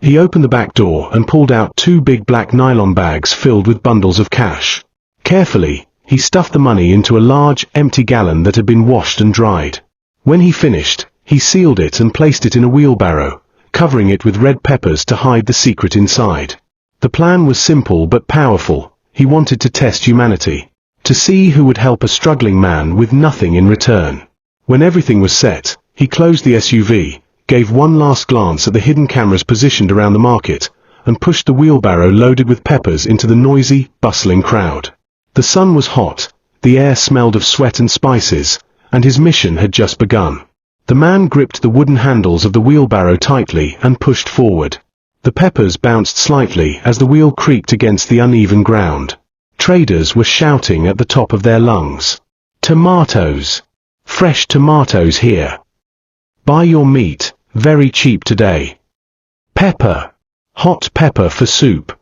He opened the back door and pulled out 2 big black nylon bags filled with bundles of cash. Carefully, he stuffed the money into a large, empty gallon that had been washed and dried. When he finished, he sealed it and placed it in a wheelbarrow, covering it with red peppers to hide the secret inside. The plan was simple but powerful. He wanted to test humanity, to see who would help a struggling man with nothing in return. When everything was set, he closed the SUV, gave one last glance at the hidden cameras positioned around the market, and pushed the wheelbarrow loaded with peppers into the noisy, bustling crowd. The sun was hot, the air smelled of sweat and spices, and his mission had just begun. The man gripped the wooden handles of the wheelbarrow tightly and pushed forward. The peppers bounced slightly as the wheel creaked against the uneven ground. Traders were shouting at the top of their lungs. "Tomatoes! Fresh tomatoes here! Buy your meat, very cheap today! Pepper! Hot pepper for soup!"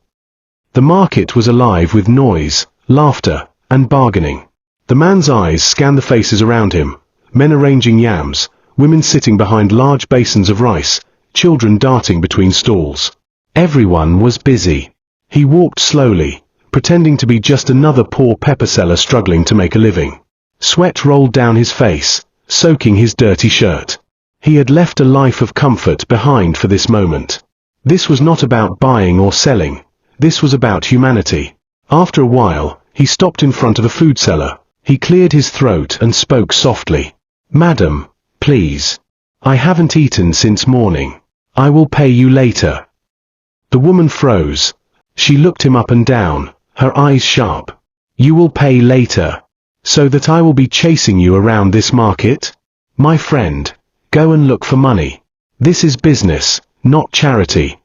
The market was alive with noise, laughter, and bargaining. The man's eyes scanned the faces around him, men arranging yams, women sitting behind large basins of rice, children darting between stalls. Everyone was busy. He walked slowly, pretending to be just another poor pepper seller struggling to make a living. Sweat rolled down his face, soaking his dirty shirt. He had left a life of comfort behind for this moment. This was not about buying or selling. This was about humanity. After a while, he stopped in front of a food seller. He cleared his throat and spoke softly. "Madam, please. I haven't eaten since morning. I will pay you later." The woman froze. She looked him up and down, her eyes sharp. "You will pay later? So that I will be chasing you around this market? My friend, go and look for money. This is business, not charity."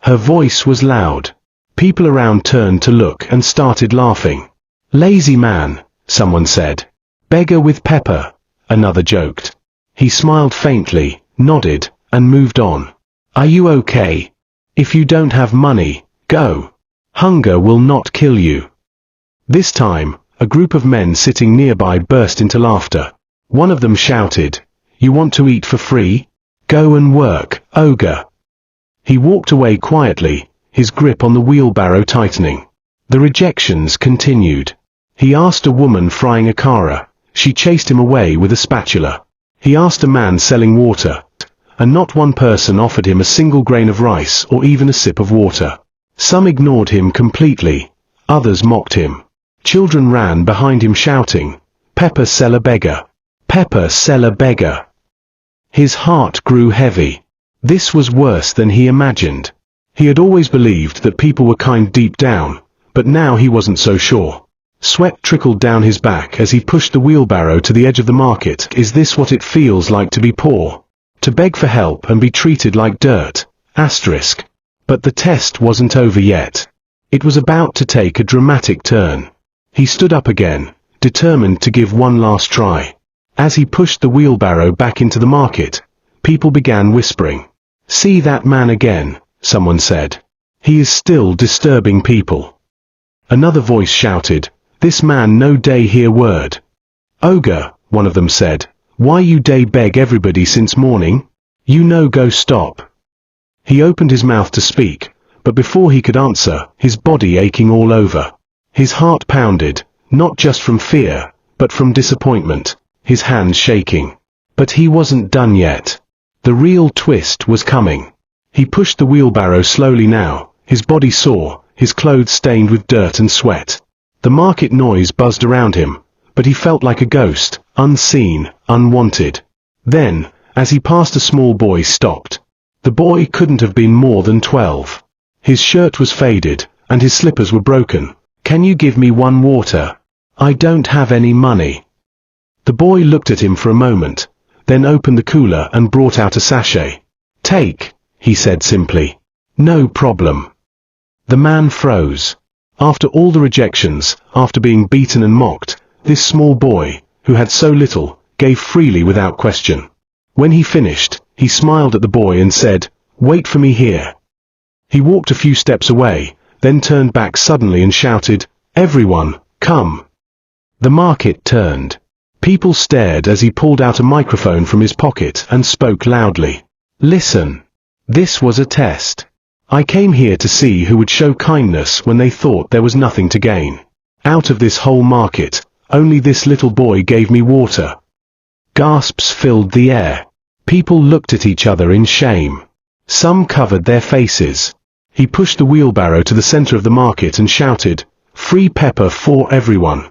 Her voice was loud. People around turned to look and started laughing. "Lazy man," someone said. "Beggar with pepper," another joked. He smiled faintly, nodded, and moved on. "Are you okay? If you don't have money, go. Hunger will not kill you." This time, a group of men sitting nearby burst into laughter. One of them shouted, "You want to eat for free? Go and work, ogre." He walked away quietly, his grip on the wheelbarrow tightening. The rejections continued. He asked a woman frying a kara. She chased him away with a spatula. He asked a man selling water, and not one person offered him a single grain of rice or even a sip of water. Some ignored him completely, others mocked him. Children ran behind him shouting, "Pepper seller beggar! Pepper seller beggar!" His heart grew heavy. This was worse than he imagined. He had always believed that people were kind deep down, but now he wasn't so sure. Sweat trickled down his back as he pushed the wheelbarrow to the edge of the market. Is this what it feels like to be poor? To beg for help and be treated like dirt? Asterisk. But the test wasn't over yet. It was about to take a dramatic turn. He stood up again, determined to give one last try. As he pushed the wheelbarrow back into the market, people began whispering. "See that man again," someone said. "He is still disturbing people." Another voice shouted, "This man no day hear word." "Ogre," one of them said, "why you day beg everybody since morning? You no go stop." He opened his mouth to speak, but before he could answer, his body aching all over. His heart pounded, not just from fear, but from disappointment, his hands shaking. But he wasn't done yet. The real twist was coming. He pushed the wheelbarrow slowly now, his body sore, his clothes stained with dirt and sweat. The market noise buzzed around him, but he felt like a ghost, unseen, unwanted. Then, as he passed a small boy, stopped. The boy couldn't have been more than 12. His shirt was faded, and his slippers were broken. "Can you give me one water? I don't have any money." The boy looked at him for a moment, then opened the cooler and brought out a sachet. "Take," he said simply. "No problem." The man froze. After all the rejections, after being beaten and mocked, this small boy, who had so little, gave freely without question. When he finished, he smiled at the boy and said, "Wait for me here." He walked a few steps away, then turned back suddenly and shouted, "Everyone, come." The market turned. People stared as he pulled out a microphone from his pocket and spoke loudly. "Listen. This was a test. I came here to see who would show kindness when they thought there was nothing to gain. Out of this whole market, only this little boy gave me water." Gasps filled the air. People looked at each other in shame. Some covered their faces. He pushed the wheelbarrow to the center of the market and shouted, "Free pepper for everyone."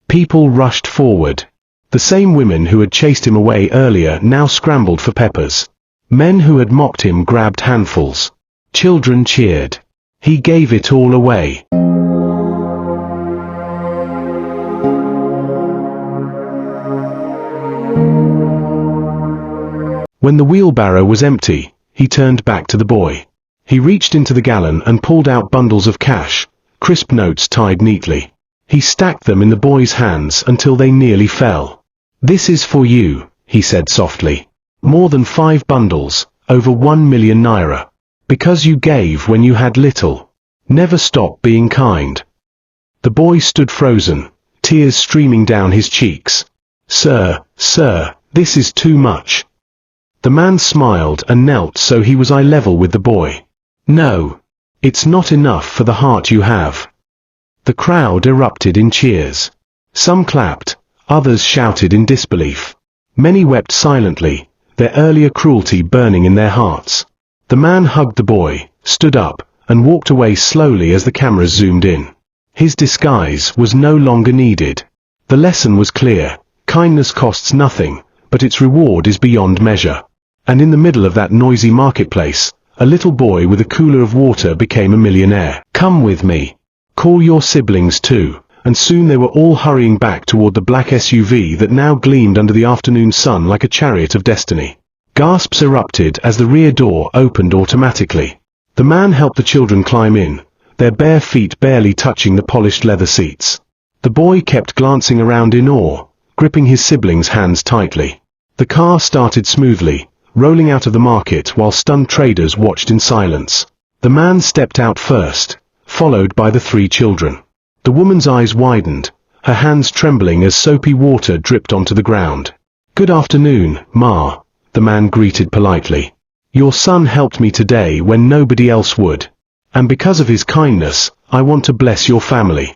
People rushed forward. The same women who had chased him away earlier now scrambled for peppers. Men who had mocked him grabbed handfuls. Children cheered. He gave it all away. When the wheelbarrow was empty, he turned back to the boy. He reached into the gallon and pulled out bundles of cash, crisp notes tied neatly. He stacked them in the boy's hands until they nearly fell. "This is for you," he said softly. "More than 5 bundles, over 1 million naira. Because you gave when you had little. Never stop being kind." The boy stood frozen, tears streaming down his cheeks. Sir, this is too much." The man smiled and knelt so he was eye level with the boy. "No. It's not enough for the heart you have." The crowd erupted in cheers. Some clapped, others shouted in disbelief. Many wept silently, their earlier cruelty burning in their hearts. The man hugged the boy, stood up, and walked away slowly as the cameras zoomed in. His disguise was no longer needed. The lesson was clear: kindness costs nothing, but its reward is beyond measure. And in the middle of that noisy marketplace, a little boy with a cooler of water became a millionaire. "Come with me. Call your siblings too." And soon they were all hurrying back toward the black SUV that now gleamed under the afternoon sun like a chariot of destiny. Gasps erupted as the rear door opened automatically. The man helped the children climb in, their bare feet barely touching the polished leather seats. The boy kept glancing around in awe, gripping his siblings' hands tightly. The car started smoothly, rolling out of the market while stunned traders watched in silence. The man stepped out first, followed by the 3 children. The woman's eyes widened, her hands trembling as soapy water dripped onto the ground. "Good afternoon, Ma," the man greeted politely. "Your son helped me today when nobody else would. And because of his kindness, I want to bless your family."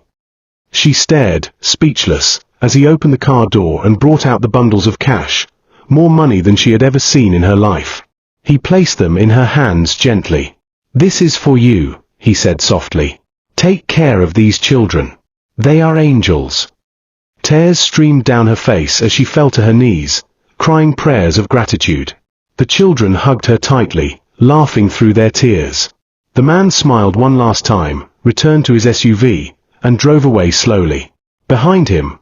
She stared, speechless, as he opened the car door and brought out the bundles of cash, more money than she had ever seen in her life. He placed them in her hands gently. "This is for you," he said softly. "Take care of these children. They are angels." Tears streamed down her face as she fell to her knees, crying prayers of gratitude. The children hugged her tightly, laughing through their tears. The man smiled one last time, returned to his SUV, and drove away slowly. Behind him,